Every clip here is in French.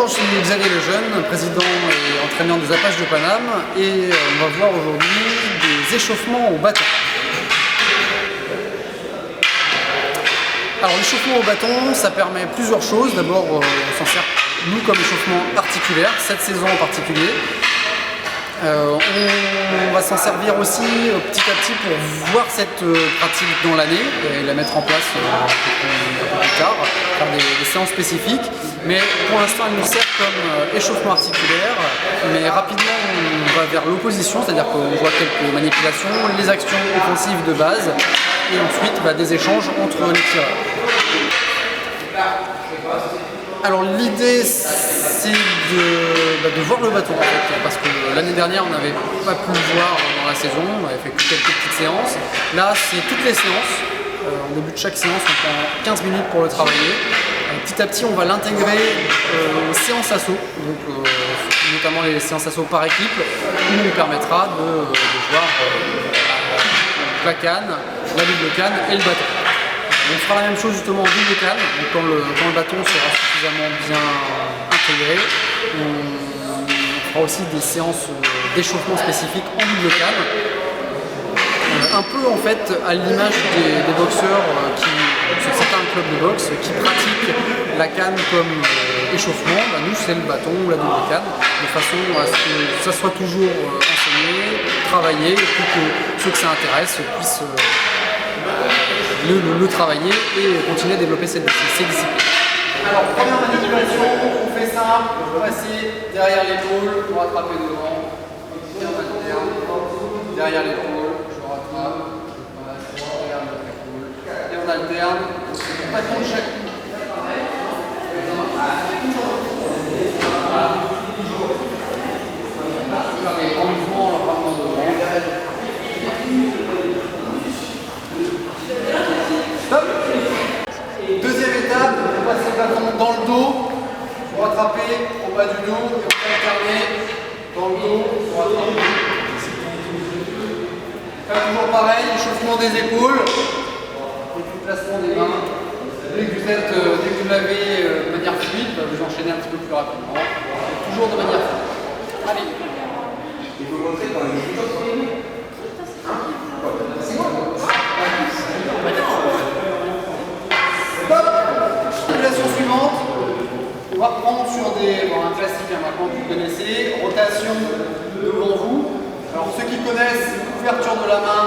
Bonjour, je suis Xavier Lejeune, président et entraîneur des Apaches de Paname, et on va voir aujourd'hui des échauffements au bâton. Alors l'échauffement au bâton, ça permet plusieurs choses. D'abord, on s'en sert nous comme échauffement articulaire, cette saison en particulier. On va s'en servir aussi petit à petit pour voir cette pratique dans l'année et la mettre en place un peu plus tard, faire des séances spécifiques. Mais pour l'instant, elle nous sert comme échauffement articulaire, mais rapidement on va vers l'opposition, c'est-à-dire qu'on voit quelques manipulations, les actions offensives de base et ensuite des échanges entre les tireurs. Alors l'idée c'est de voir le bâton en fait, parce que l'année dernière on n'avait pas pu le voir dans la saison, on avait fait quelques petites séances. Là c'est toutes les séances, au début de chaque séance on prend 15 minutes pour le travailler. Petit à petit on va l'intégrer aux séances assaut, donc notamment les séances assaut par équipe, qui nous permettra de voir la canne, la double canne et le bâton. On fera la même chose justement en double canne, donc quand le bâton sera suffisamment bien intégré. On fera aussi des séances d'échauffement spécifiques en double canne. Un peu en fait à l'image des boxeurs sur certains clubs de boxe qui pratiquent la canne comme échauffement, nous c'est le bâton ou la double canne, de façon à ce que ça soit toujours enseigné, travaillé, et puis que ceux que ça intéresse puissent le travailler et continuer à développer ces disciplines. Alors, première manipulation, on fait simple, on va passer derrière l'épaule pour attraper devant, et on alterne, derrière l'épaule, je rattrape, je passe, derrière l'autre épaule, et on alterne, on patine chaque coup. En mouvement, en ramenant devant. Stop. Deuxième étape, vous passez le bâton dans le dos pour attraper au bas du dos et on va alterner dans le dos pour attraper. Toujours pareil, échauffement des épaules et puis placement des mains. Dès que vous l'avez de manière fluide, vous enchaînez un petit peu plus rapidement. Toujours de manière fluide. Allez. Il faut montrer dans les suivante, on va reprendre sur un classique maintenant que vous connaissez, rotation devant vous. Alors ceux qui connaissent, ouverture de la main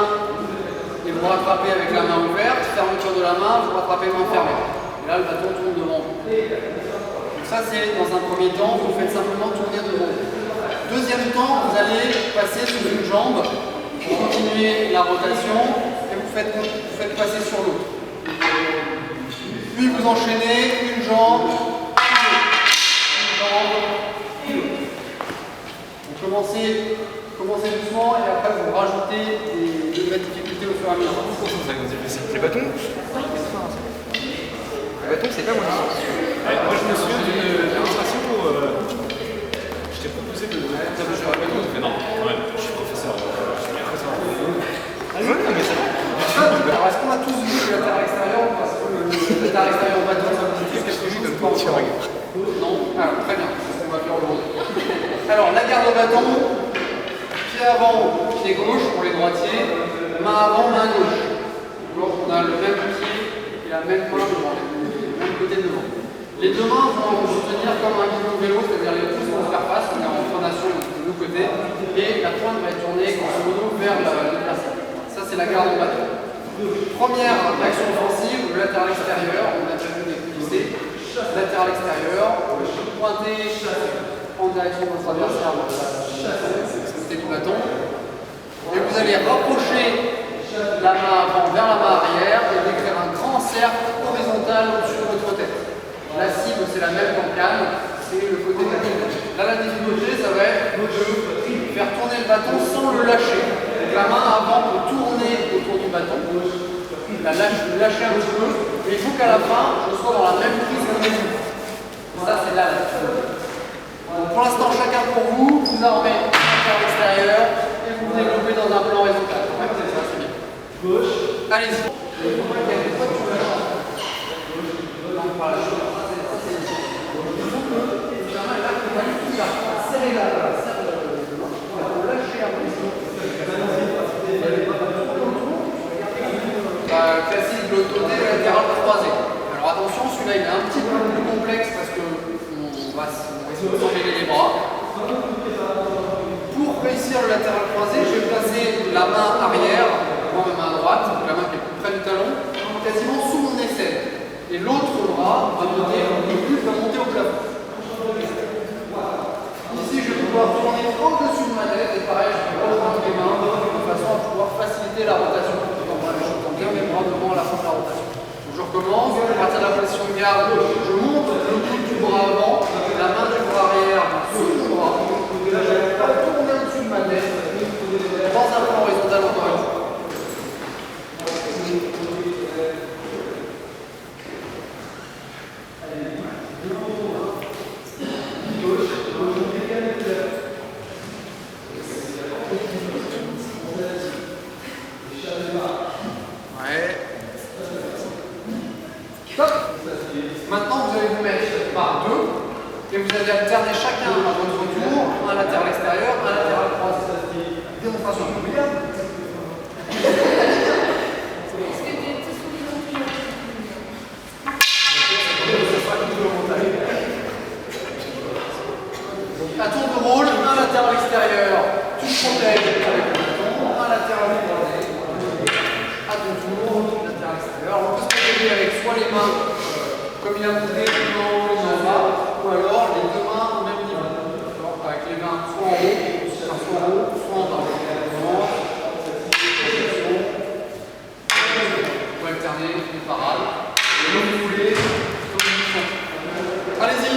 et vous rattrapez avec la main ouverte, fermeture de la main, vous rattrapez main fermée. Et là le bâton tourne devant vous. Donc ça c'est dans un premier temps, vous faites simplement tourner devant vous. Deuxième temps, vous allez passer sur une jambe pour continuer la rotation et vous faites passer sur l'autre. Puis vous enchaînez une jambe, une jambe, une autre. Donc commencez doucement et après vous rajoutez des degrés de difficulté au fur et à mesure. Les bâtons, c'est pas mon licence. Moi je me souviens d'une démonstration où je t'ai proposé de tableau sur la bâton. Mais non, quand même, je suis professeur. Alors est-ce qu'on a tous vu le latéral extérieur parce que le latéral extérieur bâton ça vous dit quelque chose de pas encore? Non? Alors très bien, c'est ce qu'on va faire aujourd'hui. Alors la garde au bâton, pied avant, pied gauche pour les droitiers, main avant, main gauche. Donc on a le même pied et la même main devant, le même côté devant. Les deux mains vont se tenir comme un guidon vélo, c'est-à-dire les pouces vont se faire face, on est en pronation de nos côtés, et la pointe va être tournée grosso modo vers l'adversaire. Ça c'est la garde au bâton. Première action offensive, le latéral extérieur, on a déjà vu glisser. Latéral extérieur, pointer en direction de votre adversaire, côté du bâton. Et vous allez rapprocher la main avant vers la main arrière et décrire un grand cercle horizontal au-dessus de votre tête. La cible c'est la même qu'en canne, c'est le côté de la tête. Là la difficulté ça va être de faire tourner le bâton sans le lâcher. Donc la main avant peut tourner autour du bâton, lâcher un petit peu, et il faut qu'à la fin je sois dans la même prise que vous. Ça c'est là. Donc pour l'instant chacun pour vous, vous armez à l'extérieur et vous développez dans un plan horizontal. Ça c'est bien. Gauche. Allez-y. Voilà. serrer la main, lâcher un peu. Classique de l'auto-dé latéral croisé. Alors attention, celui-là il est un petit peu plus complexe parce qu'on va s'emmêler les bras. Pour réussir le latéral croisé, je vais placer la main arrière, moi ma main droite, la main qui est plus près du talon, quasiment sous mon aisselle. Et l'autre bras va monter, le plus va monter au plafond. Ici, je vais pouvoir tourner au-dessus de ma tête et pareil, je vais rejoindre les mains de façon à pouvoir faciliter la rotation. J'entends bien mes bras devant à la fin de la rotation. Donc, je recommence, à partir de la position de garde, je monte le bout du bras avant, la main du bras arrière sous mon bras. Je vais tourner au-dessus de ma tête, dans un plan horizontal encore une fois. Maintenant, vous allez vous mettre par deux et vous allez alterner chacun à votre tour, un latéral extérieur, un latéral croisé. Démonstration immobilière. À tour de rôle, un latéral extérieur, tu te protèges avec le bâton, un latéral croisé. À ton tour, latéral extérieur. Alors, on peut se protéger avec soit les mains comme il a montré, une en haut, une en bas, ou alors les deux mains au même niveau. Avec les mains soit en haut, soit en bas. Pour alterner les parades. Et comme vous voulez, comme vous faites. Allez-y.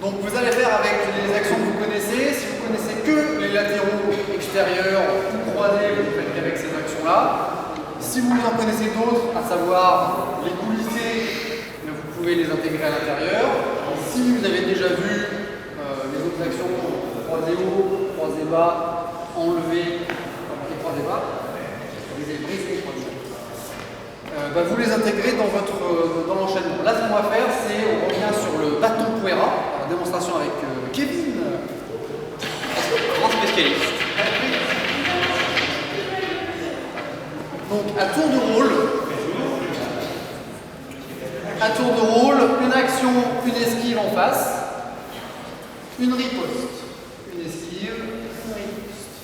Donc vous allez faire avec les actions que vous connaissez. Si vous connaissez que les latéraux extérieurs ou croisés, vous faites qu'avec ces actions-là. Si vous en connaissez d'autres, à savoir les coulissés, vous pouvez les intégrer à l'intérieur. Si vous avez déjà vu les autres actions, croisé haut, croisé bas, enlever et croisé bas, vous les brisez, vous les intégrez dans l'enchaînement. Là, ce qu'on va faire, c'est on revient sur le bâton Pouera, la démonstration avec Kevin. Grand spécialiste. Donc, à tour de rôle, une action, une esquive en face, une riposte, une esquive, une riposte.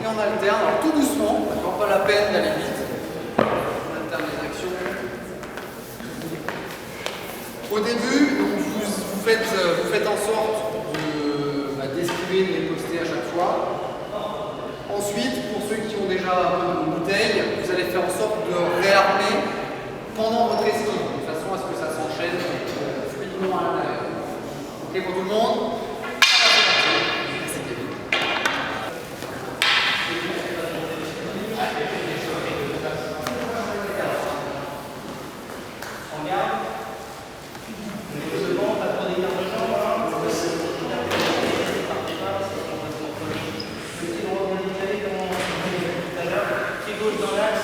Et on alterne, alors tout doucement, d'accord, pas la peine d'aller vite. On alterne les actions. Au début, donc, vous faites en sorte d'esquiver, de riposter à chaque fois. Ensuite, pour ceux qui ont déjà un peu de bouteille, vous allez faire en sorte de réarmer pendant votre esquive, de façon à ce que ça s'enchaîne fluidement à l'intérieur. Ok pour tout le monde? Merci Kevin. On garde. Gauche dans l'axe.